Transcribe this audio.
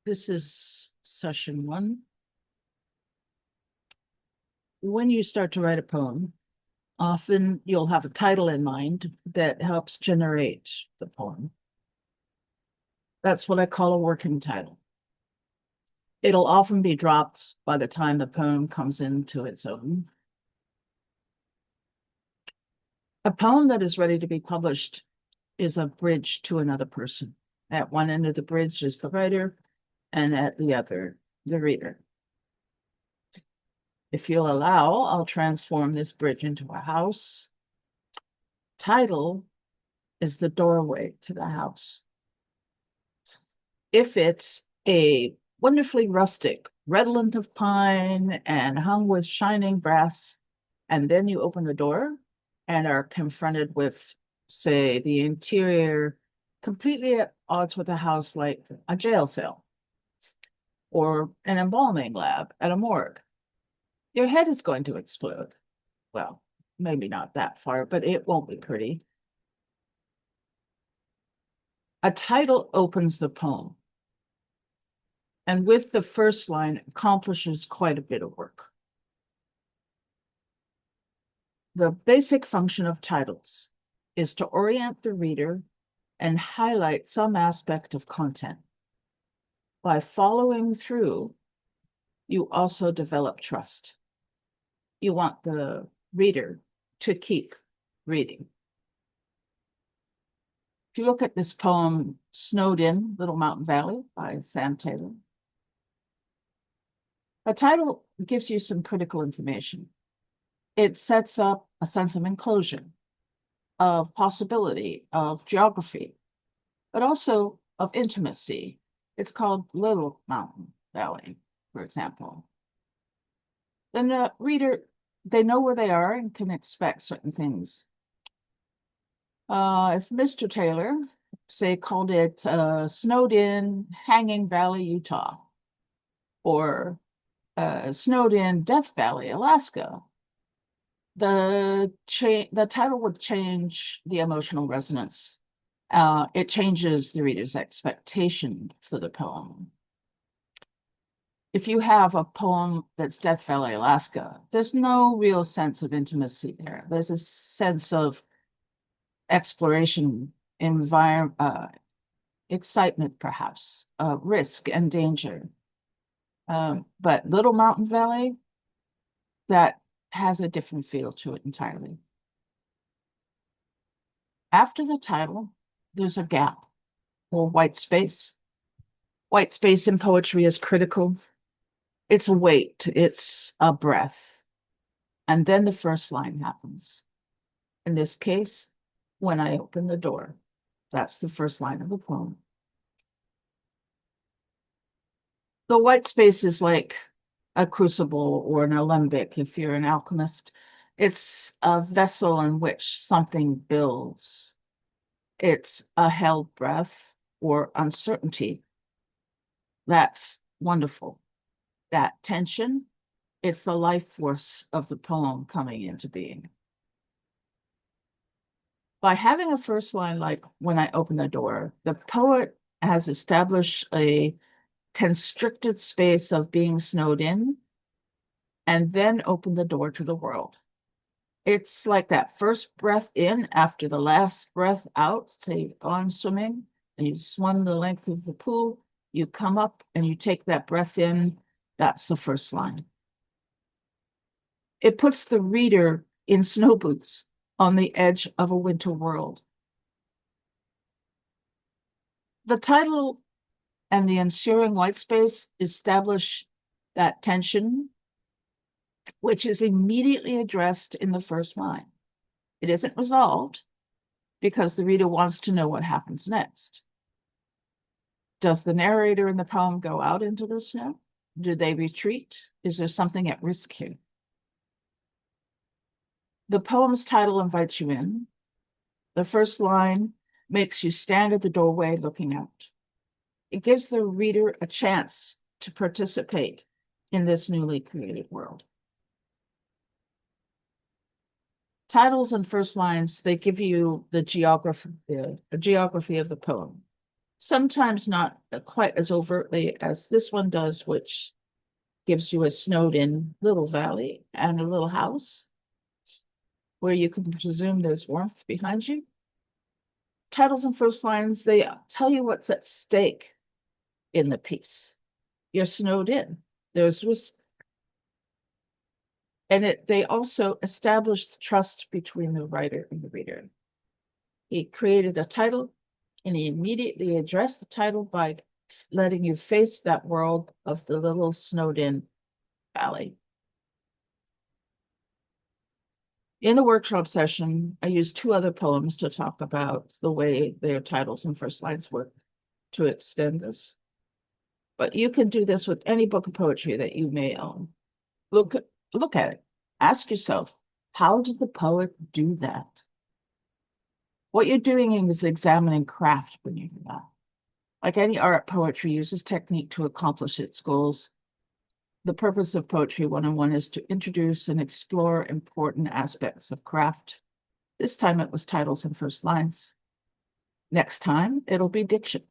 This is session 1. When you start to write a poem, often you'll have a title in mind that helps generate the poem. That's what I call a working title. It'll often be dropped by the time the poem comes into its own. A poem that is ready to be published is a bridge to another person. At one end of the bridge is the writer, and at the other, the reader. If you'll allow, I'll transform this bridge into a house. Title is the doorway to the house. If it's a wonderfully rustic, redolent of pine and hung with shining brass, and then you open the door and are confronted with, say, the interior completely at odds with a house like a jail cell or an embalming lab at a morgue, your head is going to explode. Well, maybe not that far, but it won't be pretty. A title opens the poem, and with the first line accomplishes quite a bit of work. The basic function of titles is to orient the reader and highlight some aspect of content. By following through, you also develop trust. You want the reader to keep reading. If you look at this poem, Snowed In, Little Mountain Valley by Sam Taylor, the title gives you some critical information. It sets up a sense of enclosure, of possibility, of geography, but also of intimacy. It's called Little Mountain Valley, for example. Then the reader, they know where they are and can expect certain things. If Mr. Taylor, say, called it Snowed In Hanging Valley, Utah, or Snowed In Death Valley, Alaska, the title would change the emotional resonance. It changes the reader's expectation for the poem. If you have a poem that's Death Valley, Alaska, there's no real sense of intimacy there. There's a sense of exploration, excitement, perhaps, risk and danger. But Little Mountain Valley, that has a different feel to it entirely. After the title, there's a gap or white space. White space in poetry is critical. It's a weight, it's a breath. And then the first line happens. In this case, when I open the door, that's the first line of the poem. The white space is like a crucible or an alembic if you're an alchemist. It's a vessel in which something builds. It's a held breath or uncertainty. That's wonderful. That tension, it's the life force of the poem coming into being. By having a first line like when I open the door, the poet has established a constricted space of being snowed in and then open the door to the world. It's like that first breath in after the last breath out. Say you've gone swimming and you've swum the length of the pool, you come up and you take that breath in. That's the first line. It puts the reader in snow boots on the edge of a winter world. The title and the ensuing white space establish that tension, which is immediately addressed in the first line. It isn't resolved because the reader wants to know what happens next. Does the narrator in the poem go out into the snow? Do they retreat? Is there something at risk here? The poem's title invites you in. The first line makes you stand at the doorway looking out. It gives the reader a chance to participate in this newly created world. Titles and first lines, they give you the geography of the poem. Sometimes not quite as overtly as this one does, which gives you a snowed-in little valley and a little house where you can presume there's warmth behind you. Titles and first lines, they tell you what's at stake in the piece. You're snowed in. There's risk. And they also established trust between the writer and the reader. He created a title, and he immediately addressed the title by letting you face that world of the little snowed-in valley. In the workshop session, I used 2 other poems to talk about the way their titles and first lines work to extend this. But you can do this with any book of poetry that you may own. Look at it. Ask yourself, how did the poet do that? What you're doing is examining craft when you do that. Like any art, poetry uses technique to accomplish its goals. The purpose of Poetry 101 is to introduce and explore important aspects of craft. This time it was titles and first lines. Next time, it'll be diction.